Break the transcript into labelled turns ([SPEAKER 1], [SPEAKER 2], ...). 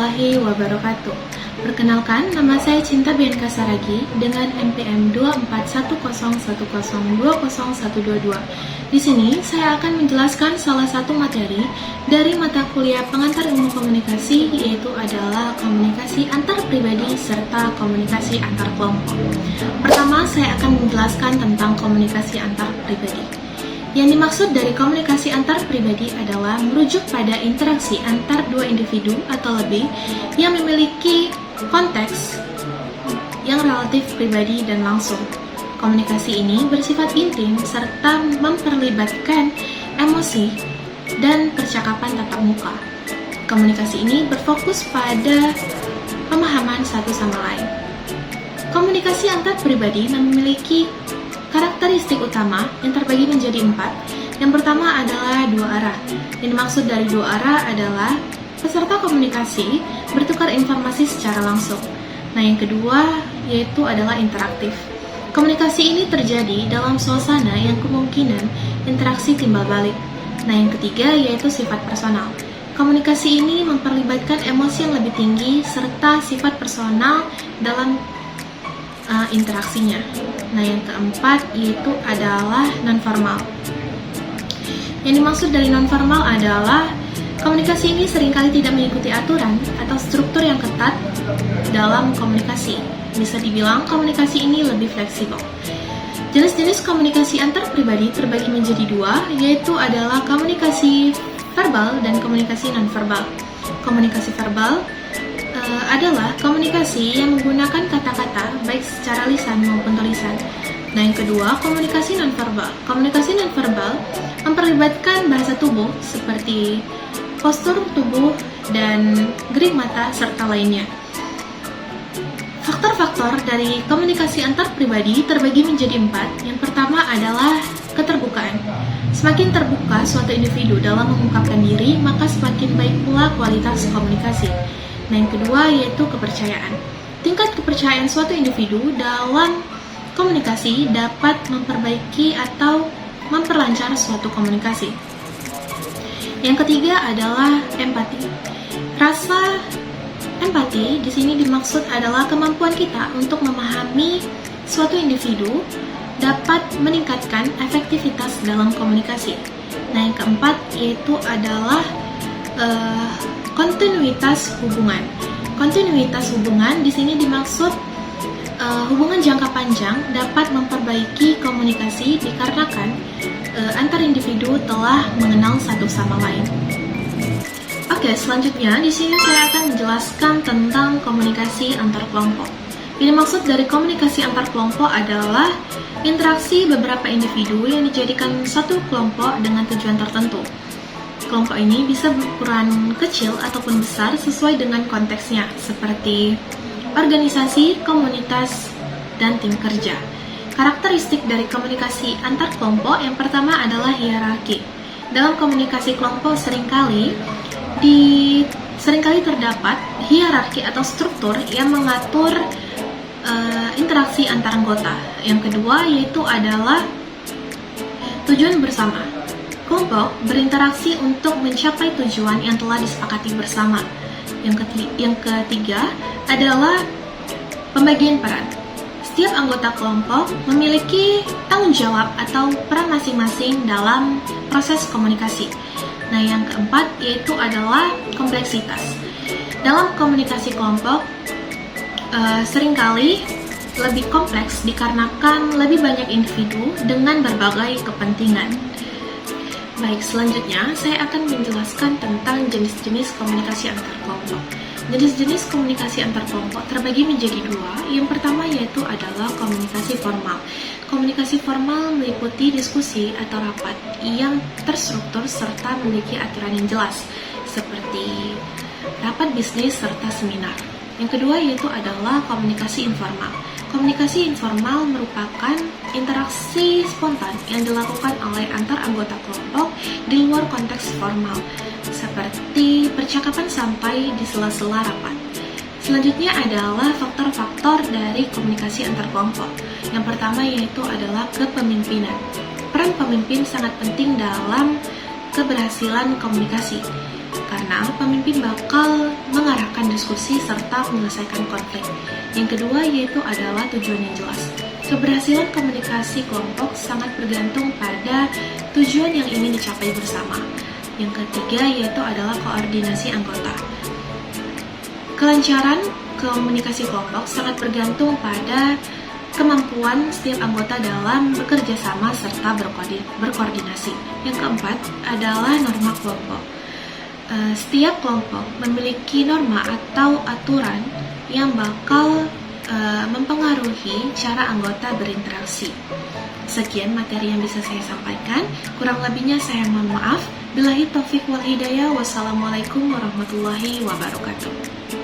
[SPEAKER 1] warahmatullahi wabarakatuh. Perkenalkan, nama saya Cinta Bianca Saragi dengan NPM 24101020122. Di sini saya akan menjelaskan salah satu materi dari mata kuliah pengantar ilmu komunikasi, yaitu adalah komunikasi antar pribadi serta komunikasi antar kelompok. Pertama, saya akan menjelaskan tentang komunikasi antar pribadi. Yang dimaksud dari komunikasi antar pribadi adalah merujuk pada interaksi antar dua individu atau lebih yang memiliki konteks yang relatif pribadi dan langsung. Komunikasi ini bersifat intim serta memperlibatkan emosi dan percakapan tatap muka. Komunikasi ini berfokus pada pemahaman satu sama lain. Komunikasi antar pribadi memiliki karakteristik utama yang terbagi menjadi 4. Yang pertama adalah dua arah. Yang dimaksud dari dua arah adalah peserta komunikasi bertukar informasi secara langsung. Nah, yang kedua yaitu adalah interaktif. Komunikasi ini terjadi dalam suasana yang kemungkinan interaksi timbal balik. Nah, yang ketiga yaitu sifat personal. Komunikasi ini memperlibatkan emosi yang lebih tinggi serta sifat personal dalam interaksinya. Nah, yang keempat yaitu adalah nonformal. Yang dimaksud dari nonformal adalah komunikasi ini seringkali tidak mengikuti aturan atau struktur yang ketat dalam komunikasi. Bisa dibilang komunikasi ini lebih fleksibel. Jenis-jenis komunikasi antar pribadi terbagi menjadi dua, yaitu adalah komunikasi verbal dan komunikasi nonverbal. Komunikasi verbal adalah komunikasi yang menggunakan kata-kata baik secara lisan maupun tulisan. Nah, yang kedua, komunikasi nonverbal. Komunikasi nonverbal memperlibatkan bahasa tubuh seperti postur tubuh dan gerik mata serta lainnya. Faktor-faktor dari komunikasi antar pribadi terbagi menjadi 4. Yang pertama adalah keterbukaan. Semakin terbuka suatu individu dalam mengungkapkan diri, maka semakin baik pula kualitas komunikasi. Nah, yang kedua yaitu kepercayaan. Tingkat kepercayaan suatu individu dalam komunikasi dapat memperbaiki atau memperlancar suatu komunikasi. Yang ketiga adalah empati. Rasa empati di sini dimaksud adalah kemampuan kita untuk memahami suatu individu dapat meningkatkan efektivitas dalam komunikasi. Nah, yang keempat yaitu adalah kontinuitas hubungan. Kontinuitas hubungan di sini dimaksud hubungan jangka panjang dapat memperbaiki komunikasi dikarenakan antar individu telah mengenal satu sama lain. Oke, selanjutnya di sini saya akan menjelaskan tentang komunikasi antar kelompok. Yang dimaksud dari komunikasi antar kelompok adalah interaksi beberapa individu yang dijadikan satu kelompok dengan tujuan tertentu. Kelompok ini bisa berukuran kecil ataupun besar sesuai dengan konteksnya, seperti organisasi, komunitas, dan tim kerja. Karakteristik dari komunikasi antar kelompok yang pertama adalah hierarki. Dalam komunikasi kelompok seringkali terdapat hierarki atau struktur yang mengatur interaksi antar anggota. Yang kedua yaitu adalah tujuan bersama. Kelompok berinteraksi untuk mencapai tujuan yang telah disepakati bersama. Yang ketiga adalah pembagian peran. Setiap anggota kelompok memiliki tanggung jawab atau peran masing-masing dalam proses komunikasi. Nah, yang keempat yaitu adalah kompleksitas. Dalam komunikasi kelompok seringkali lebih kompleks dikarenakan lebih banyak individu dengan berbagai kepentingan. Baik, selanjutnya saya akan menjelaskan tentang jenis-jenis komunikasi antar kelompok. Jenis-jenis komunikasi antar kelompok terbagi menjadi dua. Yang pertama yaitu adalah komunikasi formal. Komunikasi formal meliputi diskusi atau rapat yang terstruktur serta memiliki aturan yang jelas, seperti rapat bisnis serta seminar. Yang kedua yaitu adalah komunikasi informal. Komunikasi informal merupakan interaksi spontan yang dilakukan oleh antar anggota kelompok di luar konteks formal, seperti percakapan santai di sela-sela rapat. Selanjutnya adalah faktor-faktor dari komunikasi antar kelompok. Yang pertama yaitu adalah kepemimpinan. Peran pemimpin sangat penting dalam keberhasilan komunikasi. karena pemimpin bakal mengarahkan diskusi serta menyelesaikan konflik. Yang kedua yaitu adalah tujuan yang jelas. Keberhasilan komunikasi kelompok sangat bergantung pada tujuan yang ingin dicapai bersama. Yang ketiga yaitu adalah koordinasi anggota. Kelancaran komunikasi kelompok sangat bergantung pada kemampuan setiap anggota dalam bekerja sama serta berkoordinasi. Yang keempat adalah norma kelompok. Setiap kelompok memiliki norma atau aturan yang bakal mempengaruhi cara anggota berinteraksi. Sekian materi yang bisa saya sampaikan. Kurang lebihnya saya mohon maaf. Billahi taufiq wal hidayah. Wassalamualaikum warahmatullahi wabarakatuh.